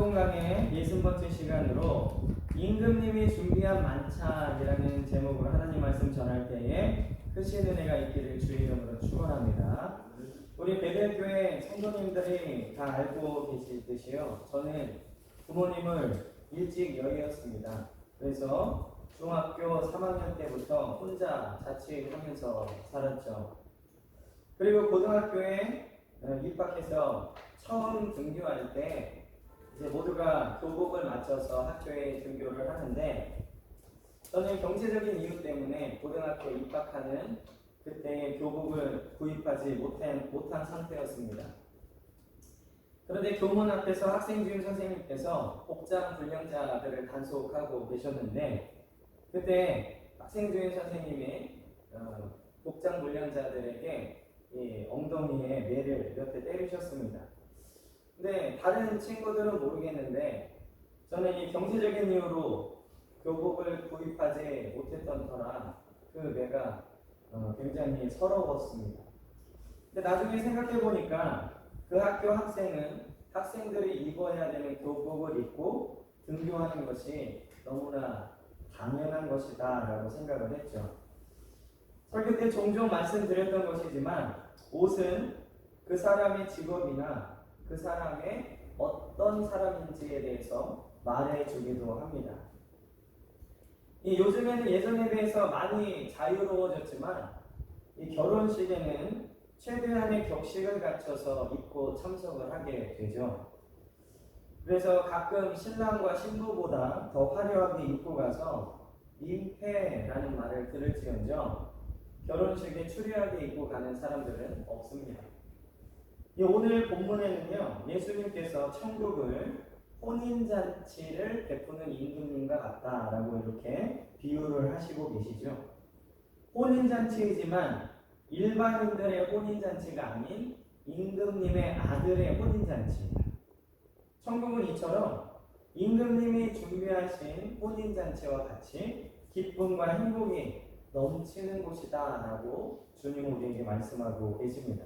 이번 강의 60번째 시간으로 임금님이 준비한 만찬이라는 제목으로 하나님 말씀 전할 때에 크신 은혜가 있기를 주의 이름으로 축원합니다. 우리 베델교회 성도님들이 다 알고 계시듯이요, 저는 부모님을 일찍 여의었습니다. 그래서 중학교 3학년 때부터 혼자 자취하면서 살았죠. 그리고 고등학교에 입학해서 처음 등교할 때 이제 모두가 교복을 맞춰서 학교에 등교를 하는데, 저는 경제적인 이유 때문에 고등학교 입학하는 그때 교복을 구입하지 못한 상태였습니다. 그런데 교문 앞에서 학생주임 선생님께서 복장 불량자들을 단속하고 계셨는데, 그때 학생주임 선생님이 복장 불량자들에게 엉덩이에 매를 몇 대 때리셨습니다. 근데 다른 친구들은 모르겠는데, 저는 이 경제적인 이유로 교복을 구입하지 못했던 터라 그 매가 굉장히 서러웠습니다. 근데 나중에 생각해 보니까 그 학교 학생은 학생들이 입어야 되는 교복을 입고 등교하는 것이 너무나 당연한 것이다 라고 생각을 했죠. 설교 때 종종 말씀드렸던 것이지만, 옷은 그 사람의 직업이나 그 사람의 어떤 사람인지에 대해서 말해주기도 합니다. 요즘에는 예전에 비해서 많이 자유로워졌지만, 이 결혼식에는 최대한의 격식을 갖춰서 입고 참석을 하게 되죠. 그래서 가끔 신랑과 신부보다 더 화려하게 입고 가서 민폐라는 말을 들을지언정 결혼식에 추리하게 입고 가는 사람들은 없습니다. 오늘 본문에는요, 예수님께서 천국을 혼인잔치를 베푸는 임금님과 같다라고 이렇게 비유를 하시고 계시죠. 혼인잔치이지만 일반인들의 혼인잔치가 아닌 임금님의 아들의 혼인잔치입니다. 천국은 이처럼 임금님이 준비하신 혼인잔치와 같이 기쁨과 행복이 넘치는 곳이다 라고 주님 우리에게 말씀하고 계십니다.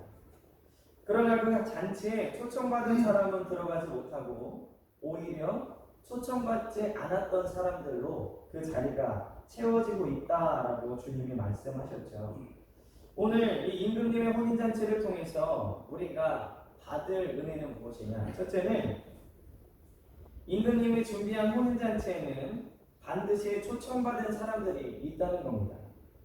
그러나 그 잔치에 초청받은 사람은 들어가지 못하고 오히려 초청받지 않았던 사람들로 그 자리가 채워지고 있다라고 주님이 말씀하셨죠. 오늘 이 임금님의 혼인잔치를 통해서 우리가 받을 은혜는 무엇이냐? 첫째는 임금님이 준비한 혼인잔치에는 반드시 초청받은 사람들이 있다는 겁니다.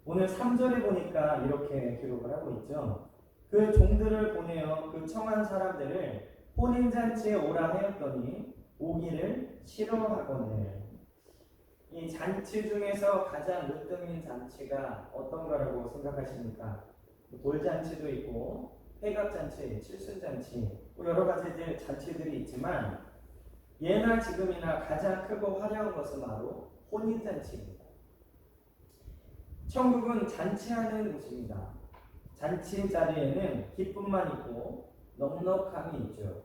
오늘 3절에 보니까 이렇게 기록을 하고 있죠. 그 종들을 보내어 그 청한 사람들을 혼인잔치에 오라 하였더니 오기를 싫어하거늘. 이 잔치 중에서 가장 으뜸인 잔치가 어떤 거라고 생각하십니까? 돌잔치도 있고 회갑잔치, 칠순잔치, 여러 가지 잔치들이 있지만 예나 지금이나 가장 크고 화려한 것은 바로 혼인잔치입니다. 천국은 잔치하는 곳입니다. 잔치 자리에는 기쁨만 있고 넉넉함이 있죠.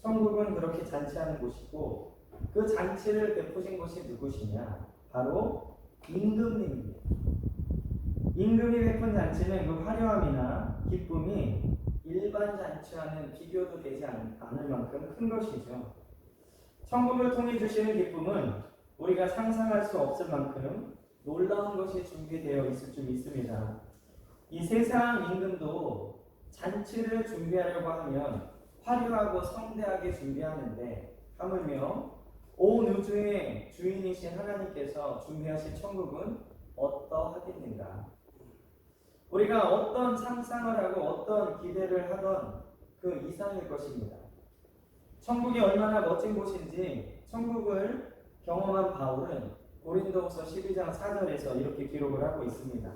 천국은 그렇게 잔치하는 곳이고, 그 잔치를 베푸신 것이 누구시냐? 바로 임금님입니다. 임금이 베푼 잔치는 그 화려함이나 기쁨이 일반 잔치와는 비교도 되지 않을 만큼 큰 것이죠. 천국을 통해 주시는 기쁨은 우리가 상상할 수 없을 만큼 놀라운 것이 준비되어 있을 줄 믿습니다. 이 세상 임금도 잔치를 준비하려고 하면 화려하고 성대하게 준비하는데, 하물며 온 우주의 주인이신 하나님께서 준비하신 천국은 어떠하겠는가? 우리가 어떤 상상을 하고 어떤 기대를 하던 그 이상일 것입니다. 천국이 얼마나 멋진 곳인지 천국을 경험한 바울은 고린도후서 12장 4절에서 이렇게 기록을 하고 있습니다.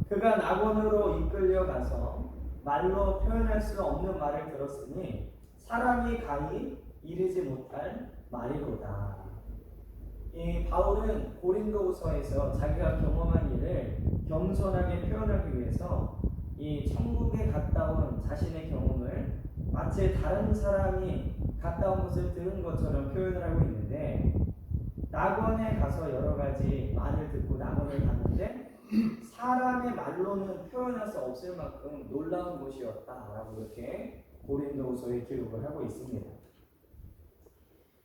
그가 낙원으로 이끌려가서 말로 표현할 수 없는 말을 들었으니 사람이 가히 이르지 못할 말이로다. 이 바울은 고린도후서에서 자기가 경험한 일을 겸손하게 표현하기 위해서 이 천국에 갔다 온 자신의 경험을 마치 다른 사람이 갔다 온 것을 들은 것처럼 표현을 하고 있는데, 낙원에 가서 여러 가지 말을 듣고 낙원을 갔는데 사람의 말로는 표현할 수 없을 만큼 놀라운 곳이었다라고 이렇게 고린도후서에 기록을 하고 있습니다.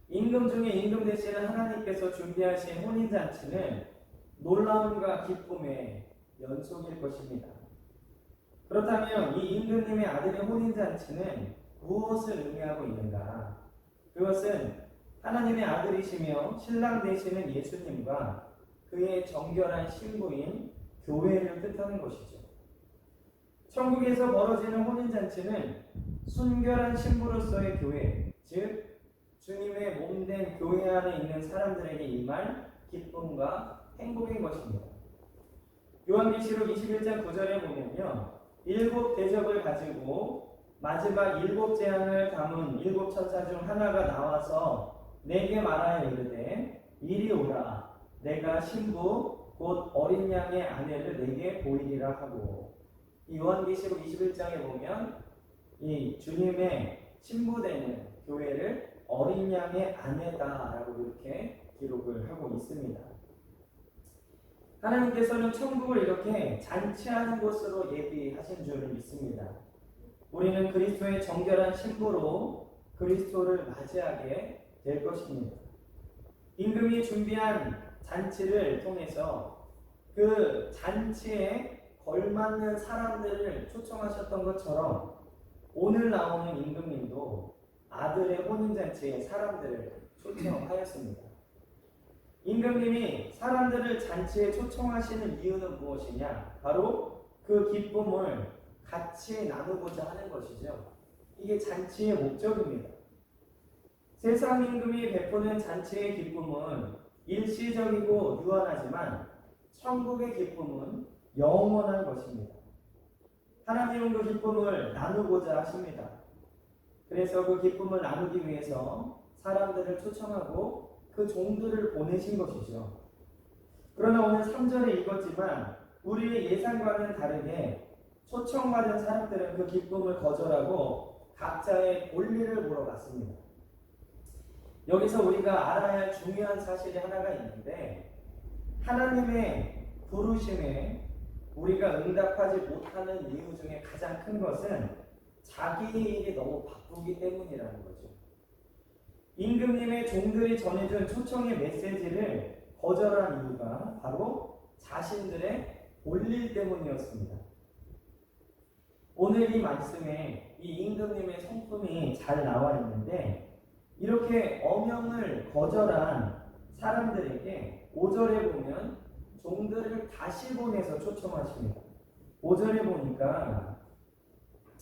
임금 중에 임금 되시는 하나님께서 준비하신 혼인잔치는 놀라움과 기쁨의 연속일 것입니다. 그렇다면 이 임금님의 아들의 혼인잔치는 무엇을 의미하고 있는가? 그것은 하나님의 아들이시며 신랑 되시는 예수님과 그의 정결한 신부인 교회를 뜻하는 것이죠. 천국에서 벌어지는 혼인잔치는 순결한 신부로서의 교회, 즉 주님의 몸된 교회 안에 있는 사람들에게 임할 기쁨과 행복인 것입니다. 요한계시록 21장 9절에 보면요, 7 대접을 가지고 마지막 7 재앙을 담은 7 천사 중 하나가 나와서 내게 말하여 이르되 이리 오라, 내가 신부 곧 어린 양의 아내를 내게 보이리라 하고, 이 요한계시록 21장에 보면 이 주님의 신부되는 교회를 어린 양의 아내다라고 이렇게 기록을 하고 있습니다. 하나님께서는 천국을 이렇게 잔치하는 곳으로 예비하신 줄을 믿습니다. 우리는 그리스도의 정결한 신부로 그리스도를 맞이하게 될 것입니다. 임금이 준비한 잔치를 통해서 그 잔치에 걸맞는 사람들을 초청하셨던 것처럼 오늘 나오는 임금님도 아들의 혼인잔치에 사람들을 초청하였습니다. 임금님이 사람들을 잔치에 초청하시는 이유는 무엇이냐? 바로 그 기쁨을 같이 나누고자 하는 것이죠. 이게 잔치의 목적입니다. 세상 임금이 베푸는 잔치의 기쁨은 일시적이고 유한하지만 천국의 기쁨은 영원한 것입니다. 하나님은 그 기쁨을 나누고자 하십니다. 그래서 그 기쁨을 나누기 위해서 사람들을 초청하고 그 종들을 보내신 것이죠. 그러나 오늘 3절에 읽었지만 우리의 예상과는 다르게 초청받은 사람들은 그 기쁨을 거절하고 각자의 볼일을 보러 갔습니다. 여기서 우리가 알아야 할 중요한 사실이 하나가 있는데, 하나님의 부르심에 우리가 응답하지 못하는 이유 중에 가장 큰 것은 자기의 일이 너무 바쁘기 때문이라는 거죠. 임금님의 종들이 전해준 초청의 메시지를 거절한 이유가 바로 자신들의 볼일 때문이었습니다. 오늘 이 말씀에 이 임금님의 성품이 잘 나와 있는데, 이렇게 엄명을 거절한 사람들에게 5절에 보면 종들을 다시 보내서 초청하십니다. 5절에 보니까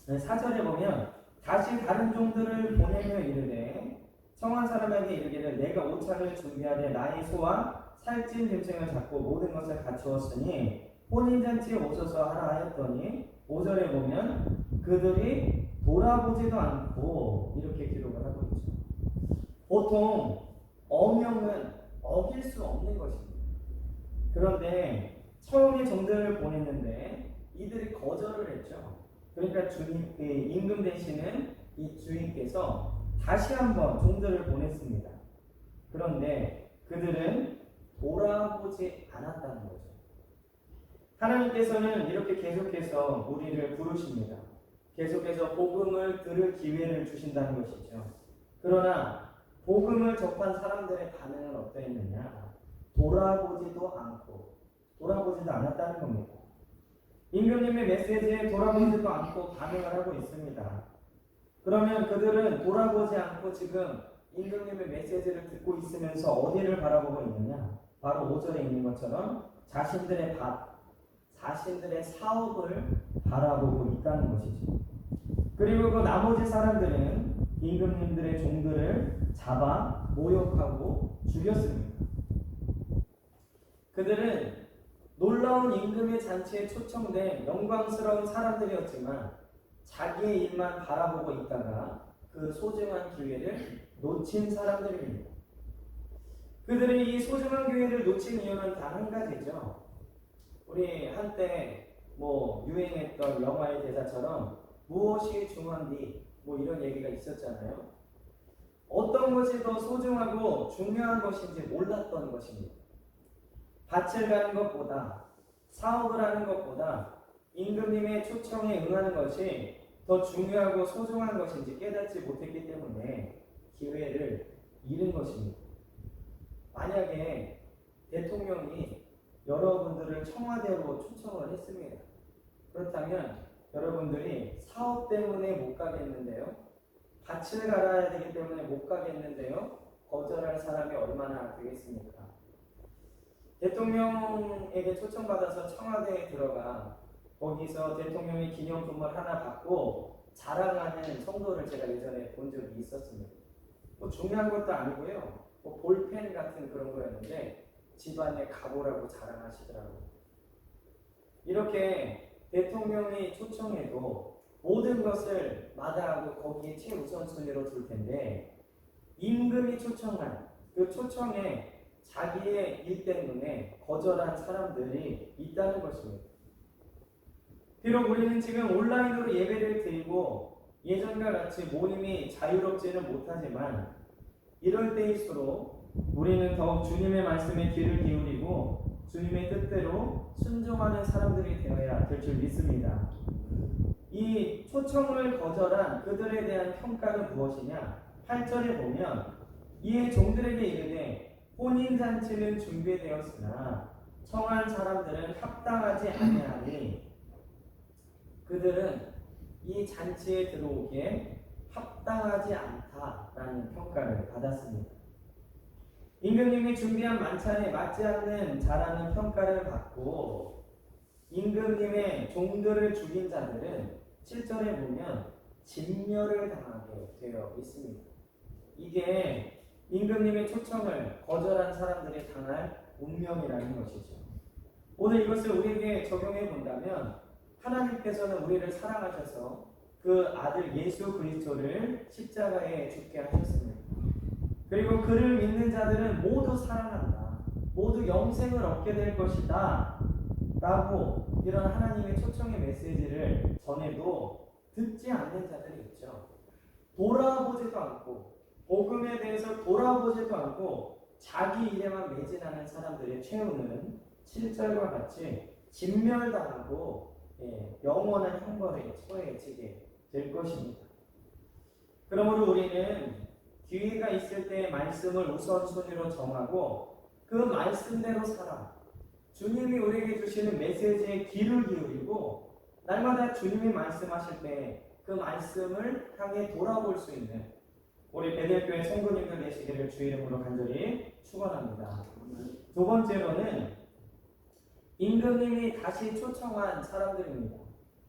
4절에 보면 다시 다른 종들을 보내며 이르되 청한 사람에게 이르기를 내가 오찬을 준비하되 나의 소와 살찐 짐승을 잡고 모든 것을 갖추었으니 혼인잔치에 오셔서 하라 하였더니 5절에 보면 그들이 돌아보지도 않고 이렇게 기록을 하고 있죠. 보통 엄명은 어길 수 없는 것입니다. 그런데 처음에 종들을 보냈는데 이들이 거절을 했죠. 그러니까 주님, 임금 되시는 이 주인께서 다시 한번 종들을 보냈습니다. 그런데 그들은 돌아보지 않았다는 거죠. 하나님께서는 이렇게 계속해서 우리를 부르십니다. 계속해서 복음을 들을 기회를 주신다는 것이죠. 그러나 복음을 접한 사람들의 반응은 어떠했느냐? 돌아보지도 않았다는 겁니다. 임금님의 메시지에 돌아보지도 않고 반응을 하고 있습니다. 그러면 그들은 돌아보지 않고 지금 임금님의 메시지를 듣고 있으면서 어디를 바라보고 있느냐? 바로 5절에 있는 것처럼 자신들의 밭, 자신들의 사업을 바라보고 있다는 것이죠. 그리고 그 나머지 사람들은 임금님들의 종들을 잡아 모욕하고 죽였습니다. 그들은 놀라운 임금의 잔치에 초청된 영광스러운 사람들이었지만 자기의 일만 바라보고 있다가 그 소중한 기회를 놓친 사람들입니다. 그들이 이 소중한 기회를 놓친 이유는 단 한 가지죠. 우리 한때 유행했던 영화의 대사처럼 무엇이 중요한디 이런 얘기가 있었잖아요. 어떤 것이 더 소중하고 중요한 것인지 몰랐던 것입니다. 밭을 가는 것보다, 사업을 하는 것보다 임금님의 초청에 응하는 것이 더 중요하고 소중한 것인지 깨닫지 못했기 때문에 기회를 잃은 것입니다. 만약에 대통령이 여러분들을 청와대로 초청을 했습니다. 그렇다면 여러분들이 사업 때문에 못 가겠는데요. 밭을 갈아야 되기 때문에 못 가겠는데요. 거절할 사람이 얼마나 되겠습니까? 대통령에게 초청받아서 청와대에 들어가 거기서 대통령이 기념품을 하나 받고 자랑하는 성도를 제가 예전에 본 적이 있었습니다. 뭐 중요한 것도 아니고요. 뭐 볼펜 같은 그런 거였는데 집안에 가보라고 자랑하시더라고요. 이렇게 대통령이 초청해도 모든 것을 마다하고 거기에 최우선순위로 둘 텐데 임금이 초청한 그 초청에 자기의 일 때문에 거절한 사람들이 있다는 것입니다. 비록 우리는 지금 온라인으로 예배를 드리고 예전과 같이 모임이 자유롭지는 못하지만 이럴 때일수록 우리는 더욱 주님의 말씀에 귀를 기울이고 주님의 뜻대로 순종하는 사람들이 되어야 될 줄 믿습니다. 이 초청을 거절한 그들에 대한 평가는 무엇이냐? 8절에 보면 이에 종들에게 이르되 혼인잔치는 준비되었으나 청한 사람들은 합당하지 아니하니 그들은 이 잔치에 들어오기에 합당하지 않다라는 평가를 받았습니다. 임금님이 준비한 만찬에 맞지 않는 자라는 평가를 받고 임금님의 종들을 죽인 자들은 7절에 보면 진멸을 당하게 되어 있습니다. 이게 임금님의 초청을 거절한 사람들이 당할 운명이라는 것이죠. 오늘 이것을 우리에게 적용해 본다면 하나님께서는 우리를 사랑하셔서 그 아들 예수 그리스도를 십자가에 죽게 하셨습니다. 그리고 그를 믿는 자들은 모두 사랑한다. 모두 영생을 얻게 될 것이다. 라고 이런 하나님의 초청의 메시지를 전해도 듣지 않는 자들이 있죠. 돌아보지도 않고 복음에 대해서 돌아보지도 않고 자기 일에만 매진하는 사람들의 최후는 7절과 같이 진멸당하고 영원한 형벌에 처해지게 될 것입니다. 그러므로 우리는 기회가 있을 때 말씀을 우선순위로 정하고 그 말씀대로 살아 주님이 우리에게 주시는 메시지에 귀를 기울이고 날마다 주님이 말씀하실 때 그 말씀을 향해 돌아볼 수 있는 우리 베델교회 성도님들 되시기를 주 이름으로 간절히 축원합니다. 두 번째로는 임금님이 다시 초청한 사람들입니다.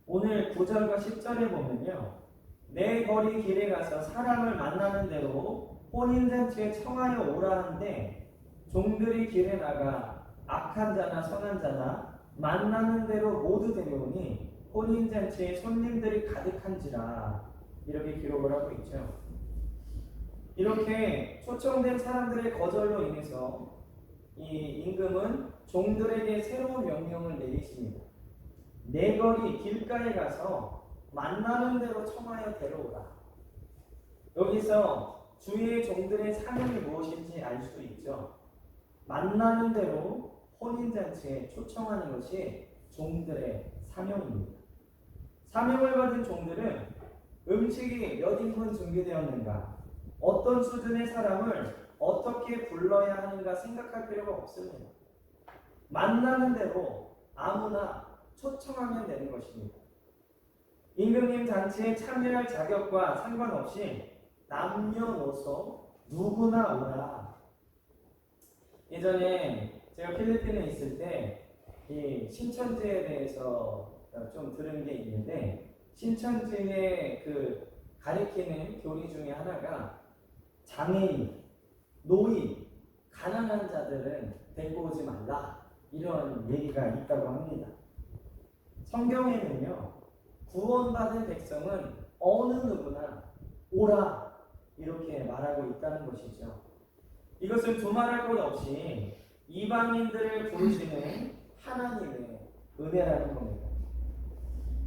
오늘 9절과 10절에 보면요. 내 거리 길에 가서 사람을 만나는 대로 혼인잔치에 청하여 오라 하는데 종들이 길에 나가 악한 자나 선한 자나 만나는 대로 모두 데려오니 혼인잔치에 손님들이 가득한지라 이렇게 기록을 하고 있죠. 이렇게 초청된 사람들의 거절로 인해서 이 임금은 종들에게 새로운 명령을 내리십니다. 내 거리 길가에 가서 만나는 대로 청하여 데려오라. 여기서 주의 종들의 사명이 무엇인지 알 수 있죠. 만나는 대로 혼인잔치에 초청하는 것이 종들의 사명입니다. 사명을 받은 종들은 음식이 몇 인분 준비되었는가, 어떤 수준의 사람을 어떻게 불러야 하는가 생각할 필요가 없습니다. 만나는 대로 아무나 초청하면 되는 것입니다. 임금님 잔치에 참여할 자격과 상관없이 남녀노소 누구나 오라. 예전에 제가 필리핀에 있을 때 이 신천지에 대해서 좀 들은 게 있는데 신천지의 그 가리키는 교리 중에 하나가 장애인, 노인, 가난한 자들은 데리고 오지 말라 이런 얘기가 있다고 합니다. 성경에는요 구원받은 백성은 어느 누구나 오라 이렇게 말하고 있다는 것이죠. 이것은 두말할 것 없이 이방인들을 부르시는 하나님의 은혜라는 겁니다.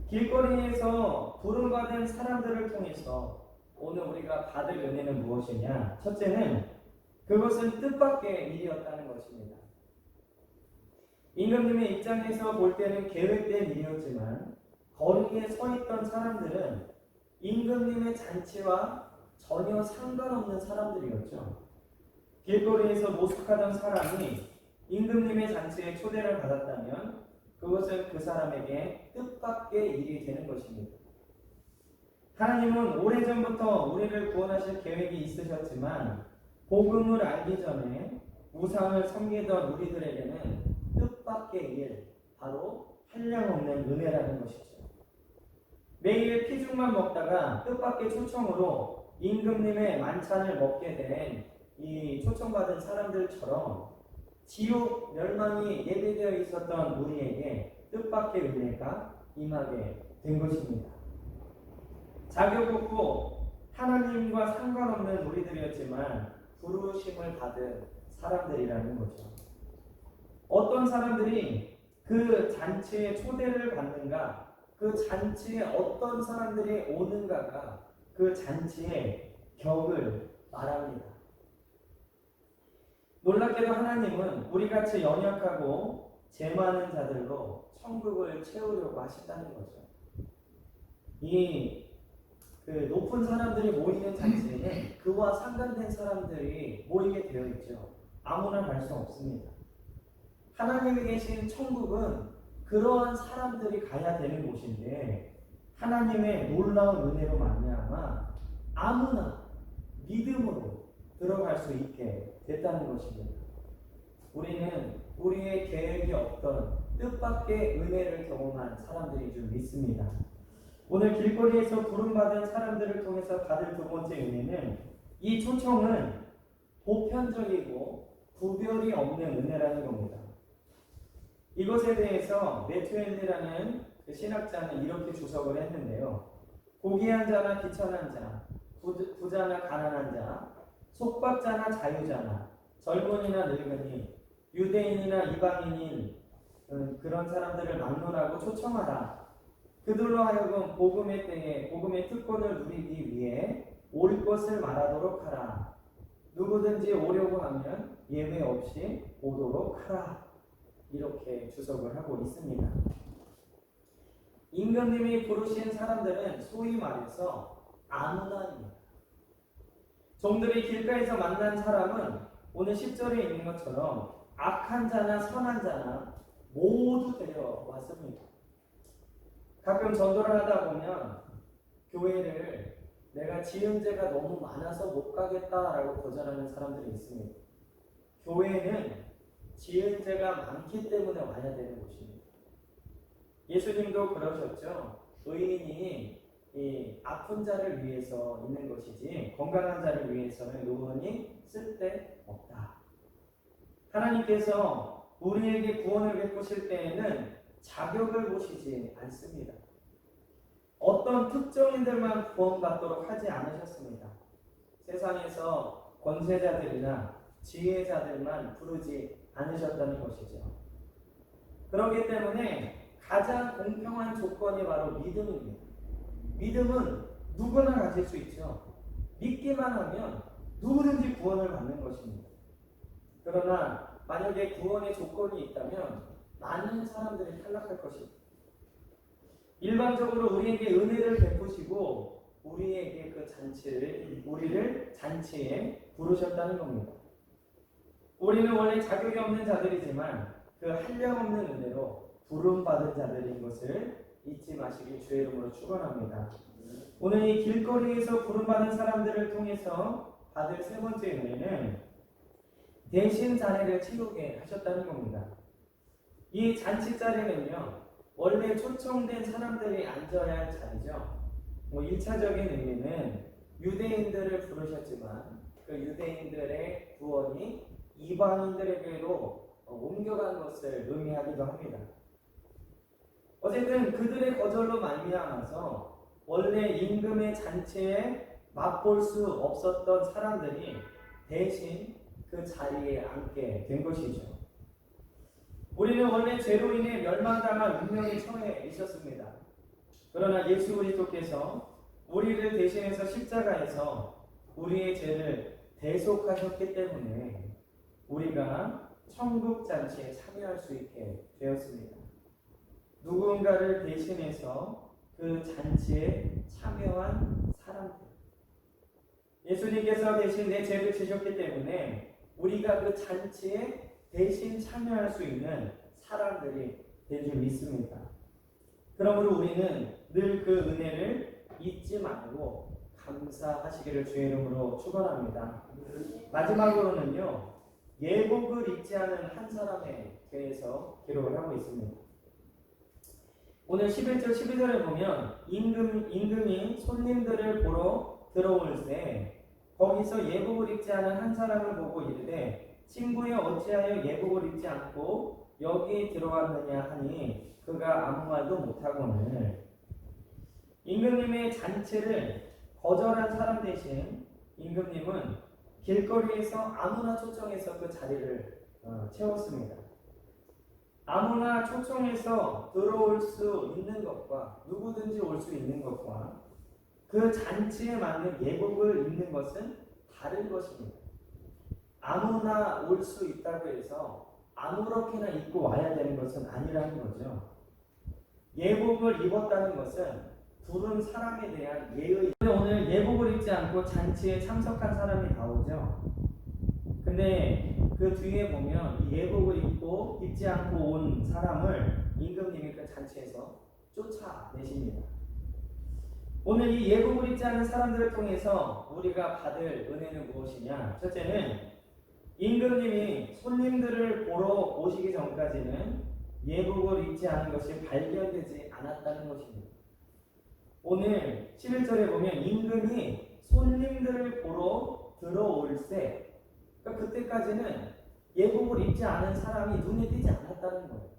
길거리에서 부름받은 사람들을 통해서 오늘 우리가 받을 은혜는 무엇이냐? 첫째는 그것은 뜻밖의 일이었다는 것입니다. 임금님의 입장에서 볼 때는 계획된 일이었지만 거리에 서 있던 사람들은 임금님의 잔치와 전혀 상관없는 사람들이었죠. 길거리에서 노숙하던 사람이 임금님의 잔치에 초대를 받았다면 그것은 그 사람에게 뜻밖의 일이 되는 것입니다. 하나님은 오래전부터 우리를 구원하실 계획이 있으셨지만 복음을 알기 전에 우상을 섬기던 우리들에게는 뜻밖의 일, 바로 한량없는 은혜라는 것이죠. 매일 피죽만 먹다가 뜻밖의 초청으로 임금님의 만찬을 먹게 된 이 초청받은 사람들처럼 지옥 멸망이 예비되어 있었던 우리에게 뜻밖의 은혜가 임하게 된 것입니다. 자격 없고 하나님과 상관없는 우리들이었지만 부르심을 받은 사람들이라는 거죠. 어떤 사람들이 그 잔치에 초대를 받는가, 그 잔치에 어떤 사람들이 오는가가 그 잔치의 격을 말합니다. 놀랍게도 하나님은 우리같이 연약하고 죄 많은 자들로 천국을 채우려고 하신다는 거죠. 그 높은 사람들이 모이는 잔치에는 그와 상관된 사람들이 모이게 되어 있죠. 아무나 갈 수 없습니다. 하나님이 계신 천국은 그러한 사람들이 가야 되는 곳인데 하나님의 놀라운 은혜로 말미암아 아무나 믿음으로 들어갈 수 있게 됐다는 것입니다. 우리는 우리의 계획이 없던 뜻밖의 은혜를 경험한 사람들인 줄 믿습니다. 오늘 길거리에서 부름받은 사람들을 통해서 받을 두 번째 은혜는 이 초청은 보편적이고 구별이 없는 은혜라는 겁니다. 이것에 대해서 매튜엘리라는 그 신학자는 이렇게 주석을 했는데요. 고귀한 자나 비천한 자, 부자나 가난한 자, 속박자나 자유자나, 젊은이나 늙은이, 유대인이나 이방인인 그런 사람들을 막론하고 초청하라. 그들로 하여금 복음의 때에 복음의 특권을 누리기 위해 올 것을 말하도록 하라. 누구든지 오려고 하면 예외 없이 오도록 하라. 이렇게 주석을 하고 있습니다. 임금님이 부르신 사람들은 소위 말해서 아무나입니다. 종들이 길가에서 만난 사람은 오늘 10절에 있는 것처럼 악한 자나 선한 자나 모두 데려왔습니다. 가끔 전도를 하다 보면 교회를 내가 지은 죄가 너무 많아서 못 가겠다라고 거절하는 사람들이 있습니다. 교회는 지은 죄가 많기 때문에 와야 되는 곳입니다. 예수님도 그러셨죠. 의인이 이 아픈 자를 위해서 있는 것이지 건강한 자를 위해서는 의원이 쓸데없다. 하나님께서 우리에게 구원을 베푸실 때에는 자격을 보시지 않습니다. 어떤 특정인들만 구원받도록 하지 않으셨습니다. 세상에서 권세자들이나 지혜자들만 부르지 않으셨다는 것이죠. 그렇기 때문에 가장 공평한 조건이 바로 믿음입니다. 믿음은 누구나 가질 수 있죠. 믿기만 하면 누구든지 구원을 받는 것입니다. 그러나 만약에 구원의 조건이 있다면 많은 사람들이 탈락할 것입니다. 일반적으로 우리에게 은혜를 베푸시고 우리에게 그 우리를 잔치에 부르셨다는 겁니다. 우리는 원래 자격이 없는 자들이지만 그 한량없는 은혜로 부름받은 자들인 것을 잊지 마시길 주의 이름으로 축원합니다. 오늘 이 길거리에서 부름받은 사람들을 통해서 받을 세 번째 은혜는 대신 자리를 채우게 하셨다는 겁니다. 이 잔치 자리는요, 원래 초청된 사람들이 앉아야 할 자리죠. 1차적인 의미는 유대인들을 부르셨지만 그 유대인들의 구원이 이방인들에게로 옮겨간 것을 의미하기도 합니다. 어쨌든 그들의 거절로 말미암아서 원래 임금의 잔치에 맛볼 수 없었던 사람들이 대신 그 자리에 앉게 된 것이죠. 우리는 원래 죄로 인해 멸망당할 운명의 처해 있었습니다. 그러나 예수 그리스도께서 우리를 대신해서 십자가에서 우리의 죄를 대속하셨기 때문에 우리가 천국 잔치에 참여할 수 있게 되었습니다. 누군가를 대신해서 그 잔치에 참여한 사람들. 예수님께서 대신 내 죄를 지셨기 때문에 우리가 그 잔치에 대신 참여할 수 있는 사람들이 될 줄 믿습니다. 그러므로 우리는 늘 그 은혜를 잊지 말고 감사하시기를 주의 이름으로 축원합니다. 마지막으로는요, 예복을 입지 않은 한 사람에 대해서 기록을 하고 있습니다. 오늘 11절 12절에 보면 임금이 손님들을 보러 들어올 때 거기서 예복을 입지 않은 한 사람을 보고 이르되 친구여 어찌하여 예복을 입지 않고 여기 들어왔느냐 하니 그가 아무 말도 못하고는 임금님의 잔치를 거절한 사람 대신 임금님은 길거리에서 아무나 초청해서 그 자리를 채웠습니다. 아무나 초청해서 들어올 수 있는 것과 누구든지 올 수 있는 것과 그 잔치에 맞는 예복을 입는 것은 다른 것입니다. 아무나 올 수 있다고 해서 아무렇게나 입고 와야 되는 것은 아니라는 거죠. 예복을 입었다는 것은 부른 사람에 대한 예의. 오늘 예복을 입지 않고 잔치에 참석한 사람이 나오죠. 근데 그 뒤에 보면 이 예복을 입고 입지 않고 온 사람을 임금님이 그 잔치에서 쫓아내십니다. 오늘 이 예복을 입지 않은 사람들을 통해서 우리가 받을 은혜는 무엇이냐? 첫째는 임금님이 손님들을 보러 오시기 전까지는 예복을 입지 않은 것이 발견되지 않았다는 것입니다. 오늘 11절에 보면 임금이 손님들을 보러 들어올 때, 그러니까 그때까지는 예복을 입지 않은 사람이 눈에 띄지 않았다는 거예요.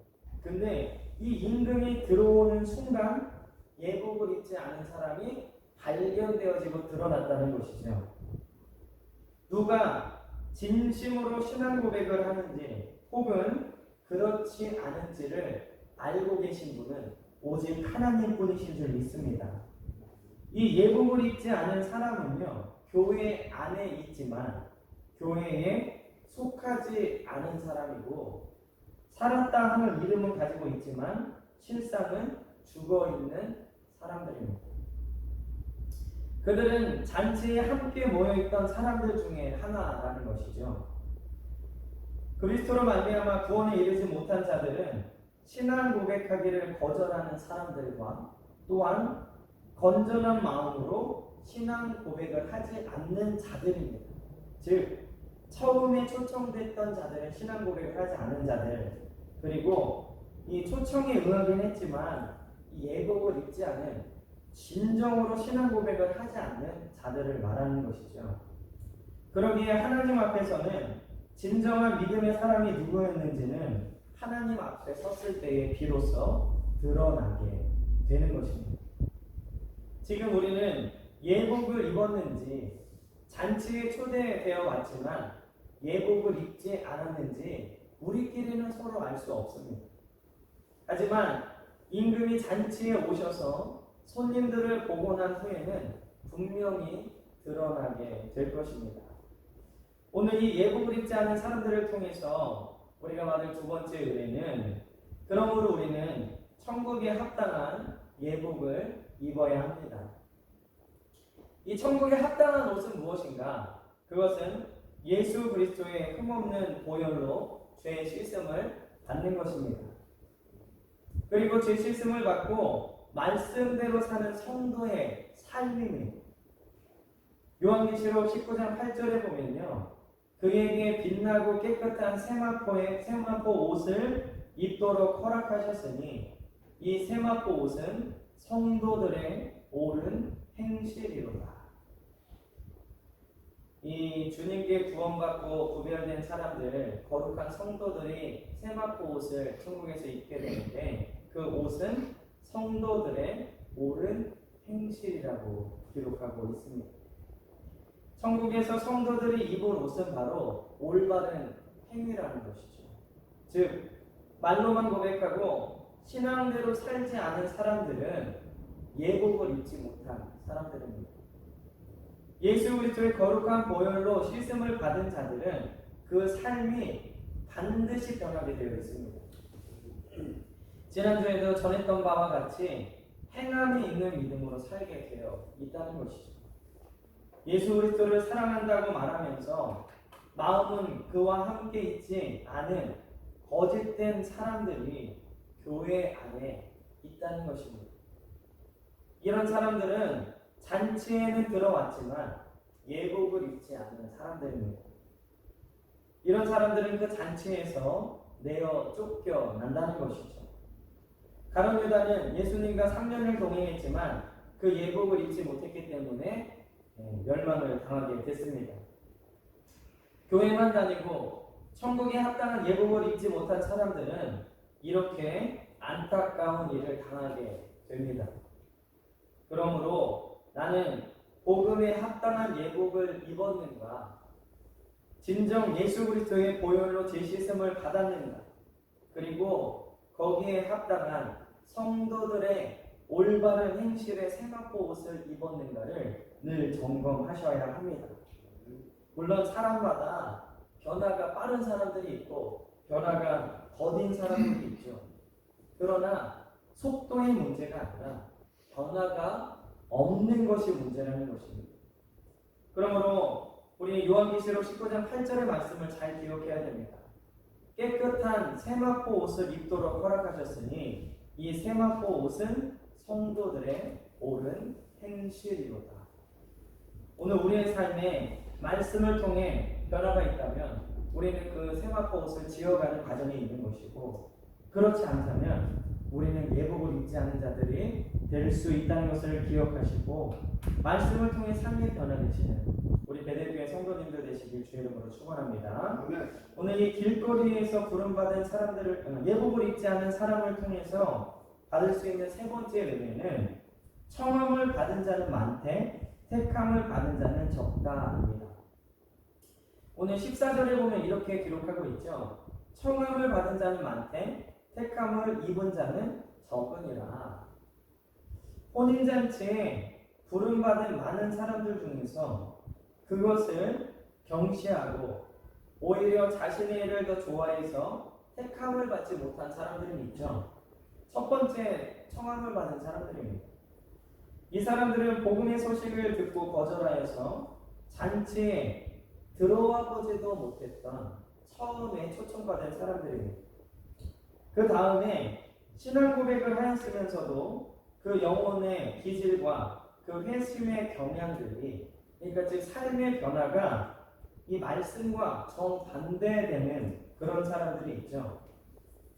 근데 이 임금이 들어오는 순간 예복을 입지 않은 사람이 발견되어지고 드러났다는 것이죠. 누가 진심으로 신앙 고백을 하는지 혹은 그렇지 않은지를 알고 계신 분은 오직 하나님뿐이신 줄 믿습니다. 이 예복을 입지 않은 사람은요, 교회 안에 있지만 교회에 속하지 않은 사람이고 살았다 하는 이름은 가지고 있지만 실상은 죽어있는 사람들입니다. 그들은 잔치에 함께 모여있던 사람들 중에 하나라는 것이죠. 그리스도로 말미암아 구원에 이르지 못한 자들은 신앙 고백하기를 거절하는 사람들과 또한 건전한 마음으로 신앙 고백을 하지 않는 자들입니다. 즉 처음에 초청됐던 자들은 신앙 고백을 하지 않은 자들, 그리고 이 초청에 응하긴 했지만 이 예복을 입지 않은 진정으로 신앙 고백을 하지 않는 자들을 말하는 것이죠. 그러기에 하나님 앞에서는 진정한 믿음의 사람이 누구였는지는 하나님 앞에 섰을 때에 비로소 드러나게 되는 것입니다. 지금 우리는 예복을 입었는지 잔치에 초대되어 왔지만 예복을 입지 않았는지 우리끼리는 서로 알 수 없습니다. 하지만 임금이 잔치에 오셔서 손님들을 보고 난 후에는 분명히 드러나게 될 것입니다. 오늘 이 예복을 입지 않은 사람들을 통해서 우리가 받을 두 번째 은혜는, 그러므로 우리는 천국에 합당한 예복을 입어야 합니다. 이 천국에 합당한 옷은 무엇인가? 그것은 예수 그리스도의 흠없는 보혈로 죄의 씻음을 받는 것입니다. 그리고 죄 씻음을 받고 말씀대로 사는 성도의 삶입니다. 요한계시록 19장 8절에 보면요, 그에게 빛나고 깨끗한 세마포 옷을 입도록 허락하셨으니 이 세마포 옷은 성도들의 옳은 행실이로다. 이 주님께 구원받고 구별된 사람들, 거룩한 성도들이 세마포 옷을 천국에서 입게 되는데 그 옷은 성도들의 옳은 행실이라고 기록하고 있습니다. 천국에서 성도들이 입을 옷은 바로 올바른 행위라는 것이죠. 즉 말로만 고백하고 신앙대로 살지 않은 사람들은 예복을 입지 못한 사람들입니다. 예수 그리스도의 거룩한 보혈로 씻음을 받은 자들은 그 삶이 반드시 변하게 되어 있습니다. 지난주에도 전했던 바와 같이 행함이 있는 믿음으로 살게 되어 있다는 것이죠. 예수 그리스도를 사랑한다고 말하면서 마음은 그와 함께 있지 않은 거짓된 사람들이 교회 안에 있다는 것입니다. 이런 사람들은 잔치에는 들어왔지만 예복을 입지 않는 사람들입니다. 이런 사람들은 그 잔치에서 내어 쫓겨난다는 것이죠. 가룟 유다는 예수님과 3년을 동행했지만 그 예복을 입지 못했기 때문에 멸망을 당하게 됐습니다. 교회만 다니고 천국에 합당한 예복을 입지 못한 사람들은 이렇게 안타까운 일을 당하게 됩니다. 그러므로 나는 복음에 합당한 예복을 입었는가? 진정 예수 그리스도의 보혈로 제 씻음을 받았는가? 그리고 거기에 합당한 성도들의 올바른 행실의 세마포 옷을 입었는가를 늘 점검하셔야 합니다. 물론 사람마다 변화가 빠른 사람들이 있고 변화가 더딘 사람들이 있죠. 그러나 속도의 문제가 아니라 변화가 없는 것이 문제라는 것입니다. 그러므로 우리 요한계시록 19장 8절의 말씀을 잘 기억해야 됩니다. 깨끗한 세마포 옷을 입도록 허락하셨으니 이 세마포 옷은 성도들의 옳은 행실이로다. 오늘 우리의 삶에 말씀을 통해 변화가 있다면 우리는 그 세마포 옷을 지어가는 과정에 있는 것이고, 그렇지 않다면 우리는 예복을 입지 않은 자들이 될 수 있다는 것을 기억하시고 말씀을 통해 삶이 변화되시는 우리 베델교회 성도님들 되시길 주의 이름으로 축원합니다. 오늘 이 길거리에서 부름받은 사람들을 예복을 입지 않은 사람을 통해서 받을 수 있는 세 번째 은혜는 청함을 받은 자는 많되 택함을 받은 자는 적다입니다. 오늘 14절에 보면 이렇게 기록하고 있죠. 청함을 받은 자는 많되 택함을 입은 자는 적으니라. 혼인잔치에 부름받은 많은 사람들 중에서 그것을 경시하고 오히려 자신의 일을 더 좋아해서 택함을 받지 못한 사람들이 있죠. 첫 번째 청함을 받은 사람들입니다. 이 사람들은 복음의 소식을 듣고 거절하여서 잔치에 들어와 보지도 못했던 처음에 초청받은 사람들입니다. 그 다음에 신앙 고백을 하였으면서도 그 영혼의 기질과 그 회심의 경향들이, 그러니까 즉 삶의 변화가 이 말씀과 정반대되는 그런 사람들이 있죠.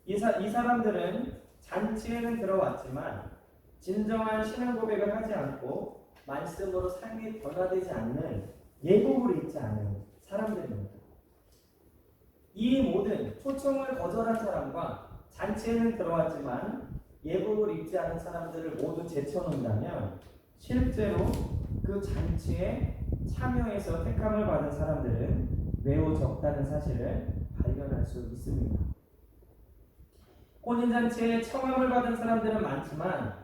이 사람들은 잔치에는 들어왔지만 진정한 신앙 고백을 하지 않고 말씀으로 삶이 변화되지 않는 예복을 입지 않은 사람들입니다. 이 모든 초청을 거절한 사람과 잔치에는 들어왔지만 예복을 입지 않은 사람들을 모두 제쳐놓는다면 실제로 그 잔치에 참여해서 택함을 받은 사람들은 매우 적다는 사실을 발견할 수 있습니다. 혼인잔치에 청함을 받은 사람들은 많지만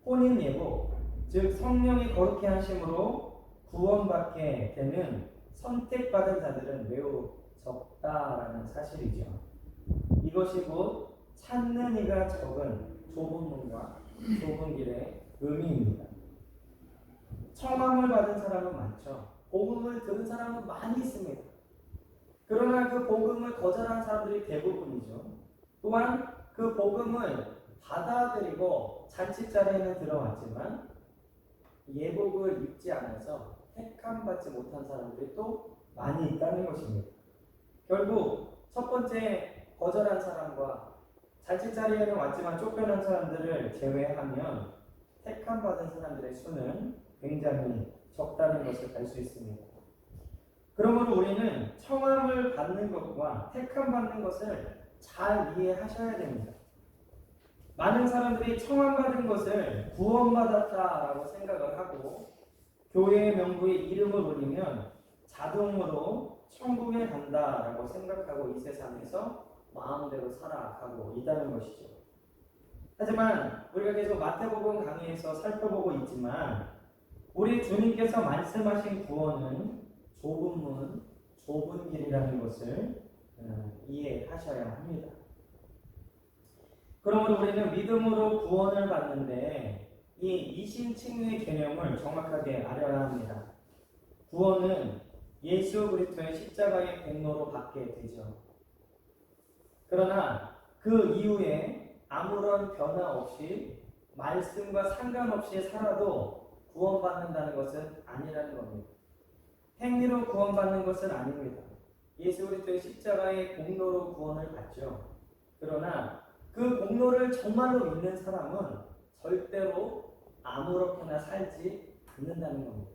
혼인예복, 즉 성령이 거룩케 하심으로 구원받게 되는 선택받은 자들은 매우 적다라는 사실이죠. 이것이 곧 찾는 이가 적은 좁은 문과 좁은 길의 의미입니다. 청함을 받은 사람은 많죠. 복음을 들은 사람은 많이 있습니다. 그러나 그 복음을 거절한 사람들이 대부분이죠. 또한 그 복음을 받아들이고 잔치 자리에는 들어왔지만 예복을 입지 않아서 택함 받지 못한 사람들이 또 많이 있다는 것입니다. 결국 첫 번째 거절한 사람과 잔치 자리에는 왔지만 쫓겨난 사람들을 제외하면 택함 받은 사람들의 수는 굉장히 적다는 것을 알 수 있습니다. 그러므로 우리는 청함을 받는 것과 택함 받는 것을 잘 이해하셔야 됩니다. 많은 사람들이 청함받은 것을 구원받았다라고 생각을 하고 교회의 명부에 이름을 올리면 자동으로 천국에 간다라고 생각하고 이 세상에서 마음대로 살아가고 있다는 것이죠. 하지만 우리가 계속 마태복음 강의에서 살펴보고 있지만 우리 주님께서 말씀하신 구원은 좁은 문, 좁은 길이라는 것을 이해하셔야 합니다. 그러므로 우리는 믿음으로 구원을 받는데 이 이신칭의 개념을 정확하게 알아야 합니다. 구원은 예수 그리스도의 십자가의 공로로 받게 되죠. 그러나 그 이후에 아무런 변화 없이 말씀과 상관없이 살아도 구원받는다는 것은 아니라는 겁니다. 행위로 구원받는 것은 아닙니다. 예수 그리스도의 십자가의 공로로 구원을 받죠. 그러나 그 공로를 정말로 믿는 사람은 절대로 아무렇게나 살지 않는다는 겁니다.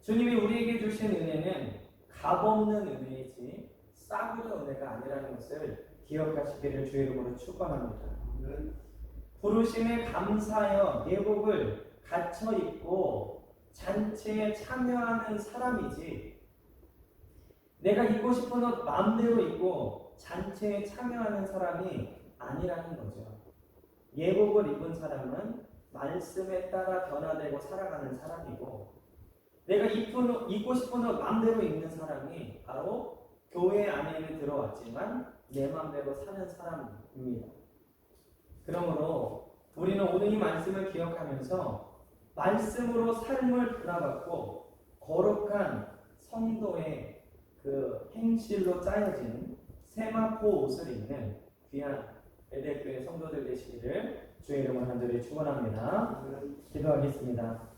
주님이 우리에게 주신 은혜는 값없는 은혜이지 싸구려 은혜가 아니라는 것을 기억하시기를 주의 이름으로 축원합니다. 부르심에 감사하여 예복을 갖춰 입고 잔치에 참여하는 사람이지 내가 입고 싶은 옷 마음대로 입고 잔치에 참여하는 사람이 아니라는 거죠. 예복을 입은 사람은 말씀에 따라 변화되고 살아가는 사람이고 내가 입고 싶은 옷 마음대로 입는 사람이 바로 교회 안에는 들어왔지만 내 마음대로 사는 사람입니다. 그러므로 우리는 오늘 이 말씀을 기억하면서 말씀으로 삶을 변화받고 거룩한 성도의 그 행실로 짜여진 세마포 옷을 입는 귀한 에덴교회 성도들 되시기를 주의 이름으로 간절히 축원합니다. 기도하겠습니다.